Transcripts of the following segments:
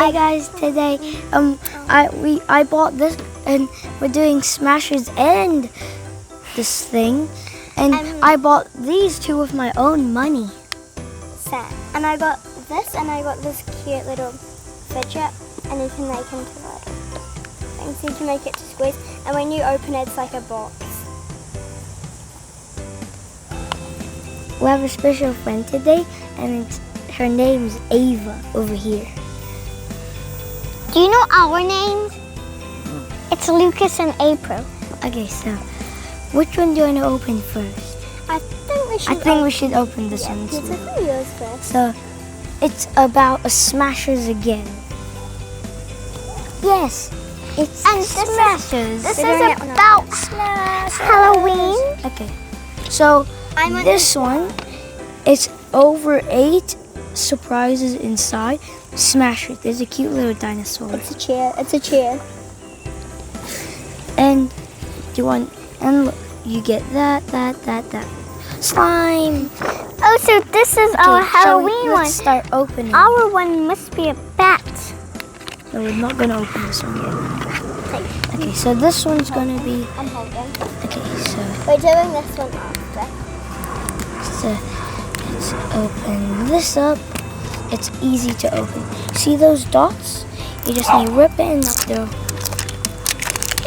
Hey guys, today I bought this and we're doing Smashers and this thing, and I bought these two with my own money. And I got this, and I got this cute little fidget, and you can make into like things. So you can make it to squeeze, and when you open it, it's like a box. We have a special friend today, and her name's Ava over here. Do you know our names? It's Lucas and April. Okay, so which one do you want to open first? I think we should open this one. Let's open yours first. So it's about a Smashers again. Yes, it's Smashers. This is about Halloween. Okay, so this one, it's over 8 surprises inside. Smashers. There's a cute little dinosaur. It's a chair. It's a chair. And you want, and look, you get that. Slime. Oh, so this is our Halloween one. Let's start opening. Our one must be a bat. No, we're not gonna open this one yet. Okay, so this one's gonna be. I'm holding. Okay, so we're doing this one after. So let's open this up. It's easy to open. See those dots? You just need to rip it and up there.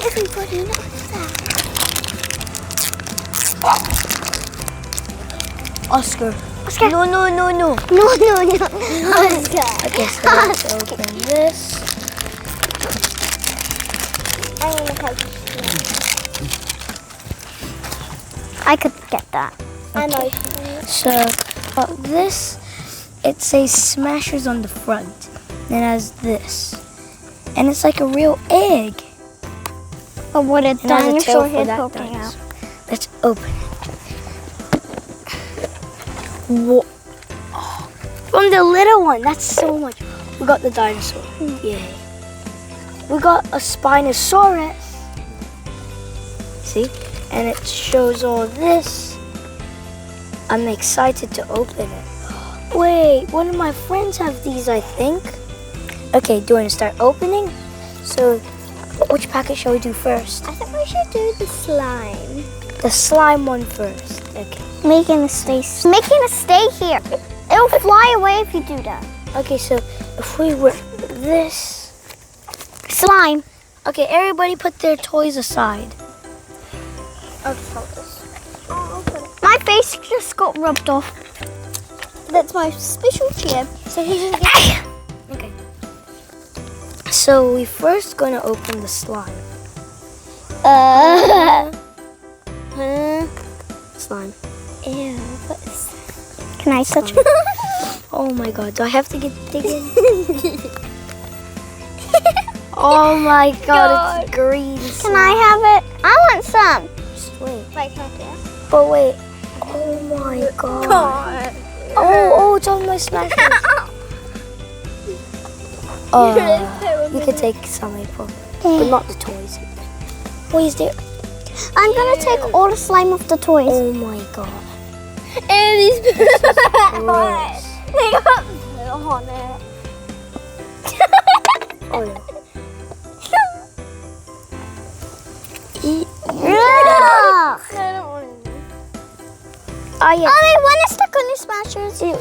Everybody knows that. Oscar. No. No. Oscar. Okay, so let's open this. I'm gonna help you. I could get that. I'm opening it. So this, it says Smashers on the front. And it has this. And it's like a real egg. But what a dinosaur head that poking out. Let's open it. Whoa. Oh, from the little one, that's so much. We got the dinosaur. Yay. We got a Spinosaurus. See? And it shows all this. I'm excited to open it. Wait, one of my friends have these, I think. Okay, do you want to start opening? So, which packet shall we do first? I think we should do the slime. The slime one first. Okay. Making a stay here. It'll fly away if you do that. Okay, so if we rip this slime. Okay, everybody put their toys aside. I'll put it. My face just got rubbed off. That's my special chair. So he didn't get Okay. So we first gonna open the slime. Slime. Ew, what is that? Can I touch it? Oh my god, do I have to dig in? Oh my god, it's green slime. Can I have it? I want some. Just wait. Wait, can I have it? But wait. Oh my god. Oh, it's on my Smashers. You can take some, April, but not the toys. What is there? I'm gonna take all the slime off the toys. Oh my god. And these gross. They got blue on it. Oh no. Ugh. Oh yeah. Oh, they want to stuck on the Smashers. You.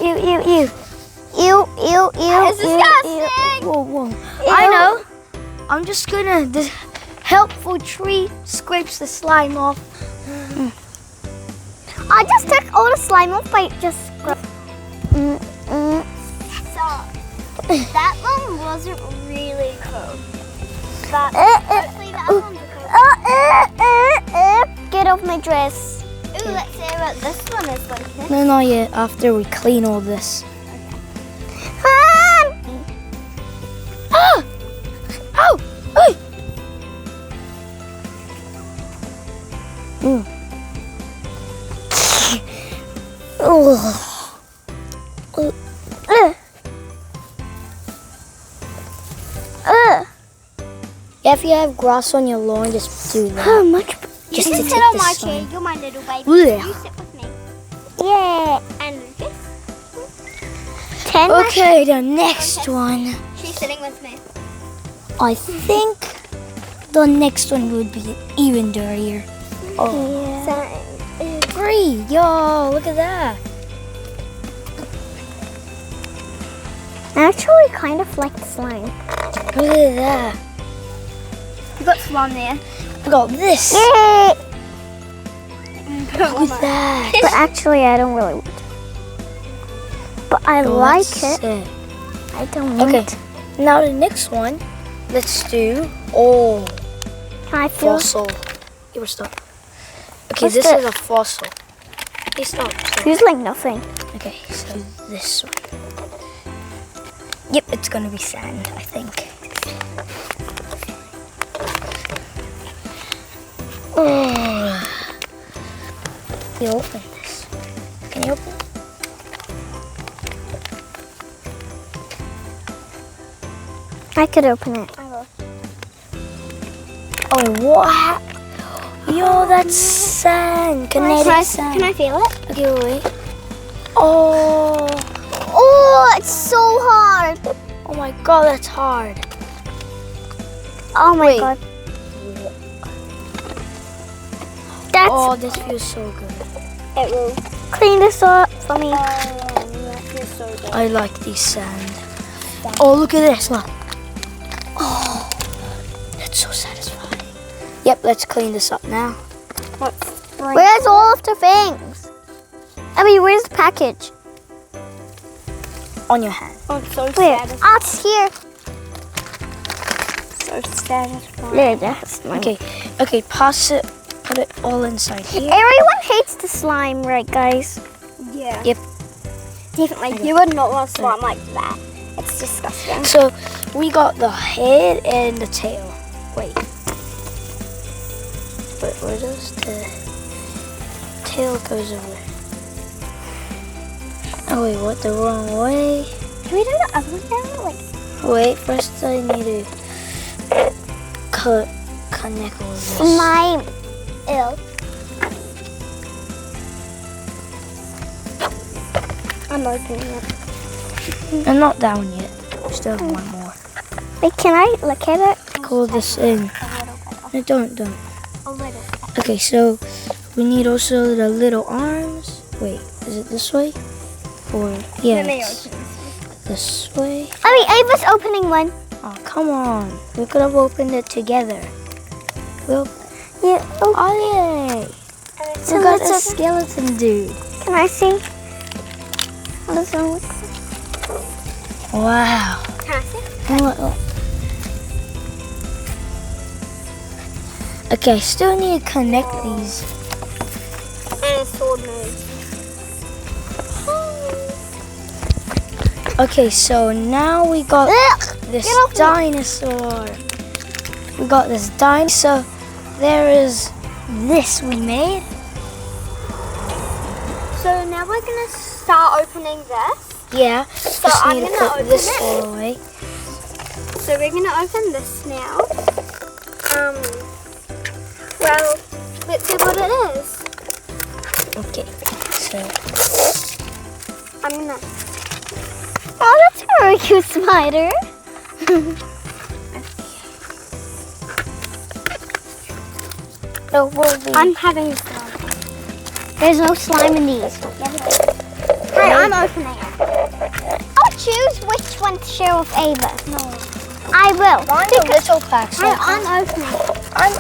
It's disgusting. Whoa. I know. I'm just gonna. This helpful tree scrapes the slime off. I just took all the slime off by just. So that one wasn't really cool. But hopefully that one's cool. Get off my dress. Ooh, let's see what this one is like. No, not yet. After we clean all this. Oh! Hey! Yeah, if you have grass on your lawn, just do that. How much? Just You to sit take on the my slime. chair. You're my little baby. Yeah. You sit with me. Yeah. And Lucas. 10. Okay, the next one. She's sitting with me. I think the next one would be even dirtier. Oh, Yeah. 3. Yo, look at that. I actually kind of like slime. Look at that. You got slime there. I got this. Yay! Look at that. But actually, I don't really want it. But I Oh, like that's it. sick. I don't want Okay, it. now the next one. Let's do Can I feel it? fossil. Here, stop. Okay, What's this that? is a fossil. Hey, stop. Feels like nothing. Okay, so this one. Yep, it's gonna be sand, I think. Oh. You open this. Can you open it? I could open it. Oh, what? Yo, that's sand. Kinetic sand. Can I feel it? Okay, wait. Oh. Oh, it's so hard. Oh my god, that's hard. Oh my Wait. god. That's Oh, this feels so good. it will clean this up for me. That feels so good. I like these sand. Oh, look at this. Look. Oh, that's so satisfying. Yep, let's clean this up now. Where's all of the things? I mean, where's the package? On your hand. Oh, it's so satisfying. Oh, it's here. So satisfying. There, that's mine. Okay, pass it. Put it all inside here. Everyone hates the slime, right, guys? Yeah. Yep. Definitely. You would not want slime like that. It's disgusting. So we got the head and the tail. Wait. But where does the tail goes over? Oh wait, what? The wrong way? Can we do the other one now? Like Wait, first I need to connect all this. slime. Ew. I'm opening it. I'm not down yet. Still have one more. Wait, can I look at it? Call this in. No, don't. A little. Okay, so we need also the little arms. Wait, is it this way? Or yeah, it's this way. I mean, Ava's opening one. Oh, come on. We could have opened it together. We'll, Yeah. Oh, yay! so We got let's a open. skeleton dude. Can I see? How does it look? Wow. Can I see? Oh. Okay, still need to connect these. And a sword moves. Okay, so now we got this Get off me. dinosaur. We got this dinosaur. There is this we made. So now we're gonna start opening this. Yeah. So just I'm need to gonna put open this it. all away. So we're gonna open this now. Well, let's see what it is. Okay. So I'm gonna. Oh, that's a very cute spider. no, we'll be. I'm having slime. There's no slime in these. Hey, I'm opening it. I'll choose which one to share with Ava. No. I will. Mine's a little pack. So I'm opening it. I'm.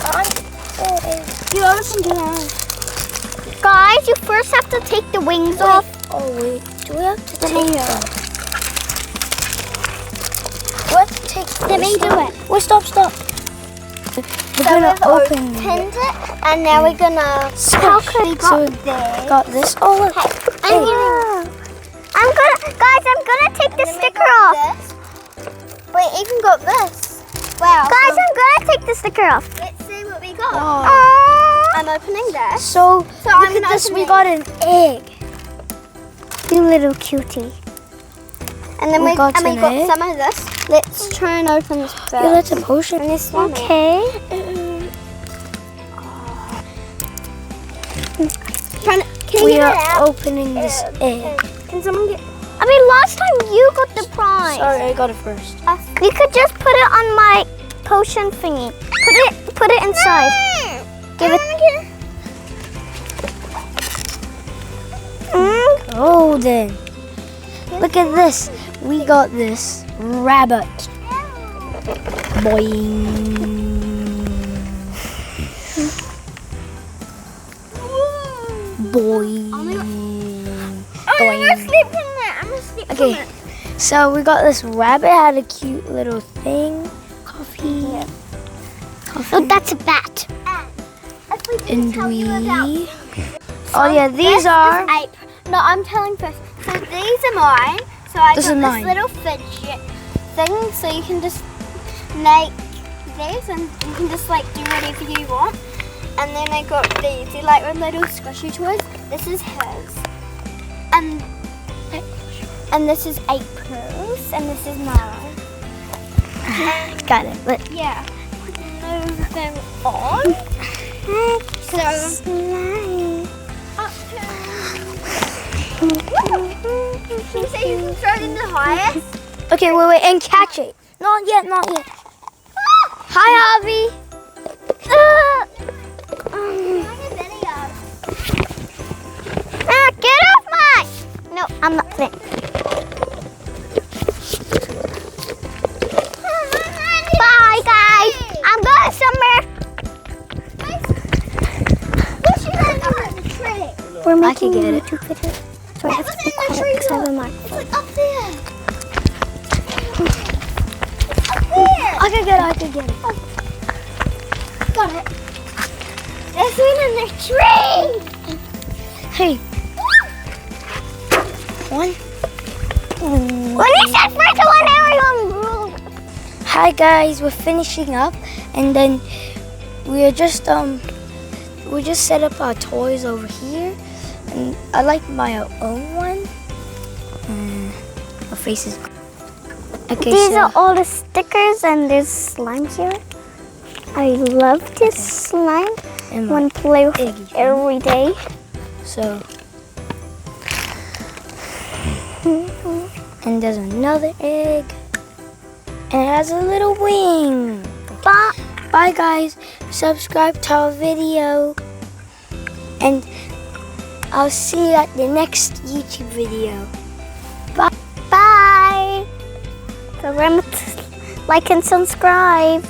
You open yours. Guys, you first have to take the wings off. Oh wait, do we have to take me them? Do I have to take Let me do it. Wait, stop. We're gonna open it. it, and now we're gonna. How could we So we this? got this. Oh look. I'm gonna take the sticker off. Wait, even got this. Wow. Guys, I'm gonna take the sticker off. Let's see what we got. Oh. I'm opening this. So look I'm at gonna this. open We it. got an egg. You little cutie. And then We we got got an egg. some of this. Let's try and open this first. Yeah, that's a potion. And this one. Okay. Can We you get are it out? opening this egg. Can someone get? I mean, last time you got the prize. Sorry, I got it first. You could just put it on my potion thingy. Put it inside. Give it. Golden. Look at this. We got this rabbit. Boing. Boing. I'm gonna sleep in there. I'm gonna sleep in Okay, there. so we got this rabbit. Had a cute little thing. Coffee. Coffee. Oh, that's a bat. And we. Oh yeah, these are. No, I'm telling first. So these are mine. So I This got is this mine. little fidget thing. So you can just make these, and you can just like do whatever you want. And then I got these. They're like little squishy toys. This is his. And this is April's, and this is mine. Got it. Look. Yeah. Move them on. So you say you can throw it in the highest? Okay, wait, and catch it. Not yet, not yet. Hi, Avi. Get off my! No, I'm not fit. Bye, guys. I'm going somewhere. We're making get it. YouTube videos, so I have to be quiet because I have a microphone. It's up there. I can get it, I can get it. Got it. There's one in the tree. Hey. One. When you said first one, everyone. Hi guys, we're finishing up, and then we just set up our toys over here, and I like my own one. My face is. Okay, These so are all the stickers, and there's slime here. I love this slime. and I want to play with egg. it every day. So, and there's another egg, and it has a little wing. Bye guys, subscribe to our video, and I'll see you at the next YouTube video. Bye. So remember to like and subscribe.